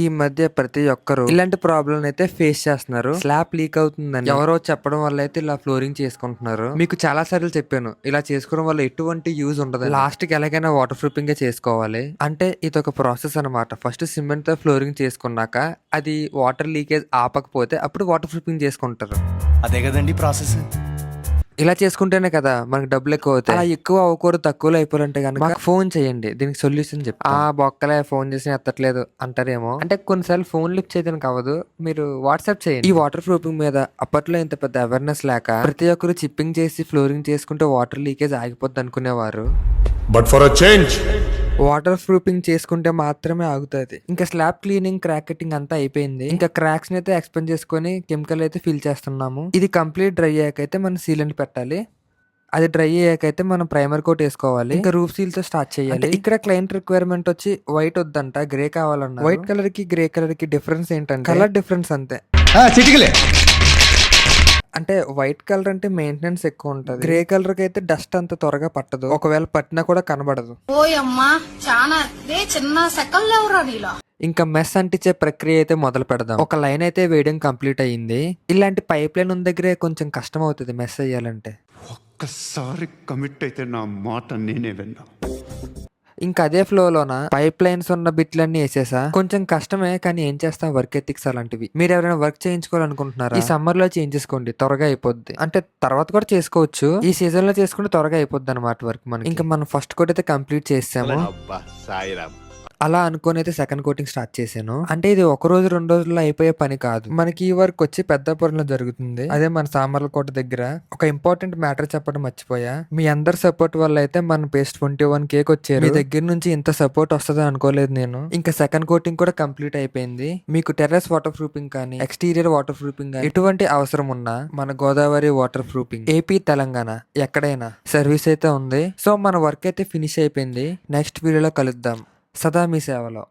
ఈ మధ్య ప్రతి ఒక్కరు ఇలాంటి ప్రాబ్లం అయితే ఫేస్ చేస్తున్నారు. స్లాబ్ లీక్ అవుతుందని ఎవరో చెప్పడం వల్ల అయితే ఇలా ఫ్లోరింగ్ చేసుకుంటున్నారు. మీకు చాలా సార్లు చెప్పాను, ఇలా చేసుకోవడం వల్ల ఎటువంటి యూజ్ ఉండదు. లాస్ట్ కి ఎలాగైనా వాటర్ ప్రూఫింగ్ చేసుకోవాలి. అంటే ఇది ఒక ప్రాసెస్ అనమాట. ఫస్ట్ సిమెంట్ తో ఫ్లోరింగ్ చేసుకున్నాక అది వాటర్ లీకేజ్ ఆపకపోతే అప్పుడు వాటర్ ప్రూఫింగ్ చేసుకుంటారు. అదే కదండి ప్రాసెస్. ఇలా చేసుకుంటేనే కదా మనకి డబ్బులు ఎక్కువ అవుతాయి. అలా ఎక్కువ అవ్వకూడదు, తక్కువలో అయిపోవాలంటే కనుక మాకు ఫోన్ చేయండి, దీనికి సొల్యూషన్ చెప్పి. బొక్కలే ఫోన్ చేసి ఎత్తట్లేదు అంటారేమో. అంటే కొన్నిసార్లు ఫోన్ లిఫ్ట్ చేయడానికి అవ్వదు, మీరు వాట్సాప్ చేయండి. ఈ వాటర్ ప్రూఫింగ్ మీద అప్పట్లో ఇంత పెద్ద అవేర్నెస్ లేక ప్రతి ఒక్కరు చిప్పింగ్ చేసి ఫ్లోరింగ్ చేసుకుంటే వాటర్ లీకేజ్ ఆగిపోద్ది అనుకునేవారు. But for a change water proofing చేసుకుంటే మాత్రమే ఆగుతుంది. ఇంకా స్లాబ్ క్లీనింగ్, క్రాక్ కటింగ్ అంతా అయిపోయింది. ఇంకా క్రాక్స్ ని అయితే ఎక్స్పెండ్ చేసుకుని కెమికల్ అయితే ఫిల్ చేస్తున్నాము. ఇది కంప్లీట్ డ్రై అయ్యాకైతే మనం సీలెంట్ పెట్టాలి. అది డ్రై అయ్యాకైతే మనం ప్రైమర్ కోట్ వేసుకోవాలి. ఇంకా రూఫ్ సీల్ తో స్టార్ట్ చేయాలి. ఇక్కడ క్లయింట్ రిక్వైర్మెంట్ వచ్చి వైట్ వద్దంట, గ్రే కావాలన్న. వైట్ కలర్ కి గ్రే కలర్ కి డిఫరెన్స్ ఏంటంటే కలర్ డిఫరెన్స్ అంతే. అంటే వైట్ కలర్ అంటే మెయింటెనెన్స్ ఎక్కువ ఉంటది, గ్రే కలర్ కి అయితే డస్ట్ అంత త్వరగా పట్టదు, ఒకవేళ పట్టినా కూడా కనబడదు. ఇంకా మెస్ అంటించే ప్రక్రియ అయితే మొదలు పెడదాం. ఒక లైన్ అయితే వేయడం కంప్లీట్ అయ్యింది. ఇలాంటి పైప్ లైన్ ఉన్న దగ్గరే కొంచెం కష్టం అవుతుంది మెస్ అయ్యాలంటే. ఒక్కసారి కమిట్ అయితే నా మాట నేనే విన్నా. ఇంకా అదే ఫ్లోలోన పైప్ లైన్స్ ఉన్న బిట్లన్నీ వేసేసా. కొంచెం కష్టమే, కానీ ఏం చేస్తాం, వర్క్ ఎథిక్స్ అలాంటివి. మీరు ఎవరైనా వర్క్ చేయించుకోవాలనుకుంటున్నారా, ఈ సమ్మర్ లో చేయించేసుకోండి, త్వరగా అయిపోద్ది. అంటే తర్వాత కూడా చేసుకోవచ్చు, ఈ సీజన్ లో చేసుకుంటే త్వరగా అయిపోద్ది అనమాట వర్క్ మనకి. ఇంకా మనం ఫస్ట్ కోట్ అయితే కంప్లీట్ చేసాము. అలా అనుకుని అయితే సెకండ్ కోటింగ్ స్టార్ట్ చేశాను. అంటే ఇది ఒక రోజు 2 రోజుల్లో అయిపోయే పని కాదు. మనకి ఈ వర్క్ వచ్చి పెద్దపురంలో జరుగుతుంది, అదే మన సామర్లకోట దగ్గర. ఒక ఇంపార్టెంట్ మ్యాటర్ చెప్పడం మర్చిపోయా. మీ అందరి సపోర్ట్ వల్ల అయితే మన పేస్ట్ 21 కేక్ వచ్చారు. మీ దగ్గర నుంచి ఇంత సపోర్ట్ వస్తుంది అనుకోలేదు నేను. ఇంకా సెకండ్ కోటింగ్ కూడా కంప్లీట్ అయిపోయింది. మీకు టెర్రస్ వాటర్ ప్రూఫింగ్ కానీ ఎక్స్టీరియర్ వాటర్ ప్రూఫింగ్ కానీ ఎటువంటి అవసరం ఉన్నా మన Godavari water proofing AP, Telangana ఎక్కడైనా సర్వీస్ అయితే ఉంది. సో మన వర్క్ అయితే ఫినిష్ అయిపోయింది. నెక్స్ట్ వీడియోలో కలుద్దాం. సదా మీ సేవలో.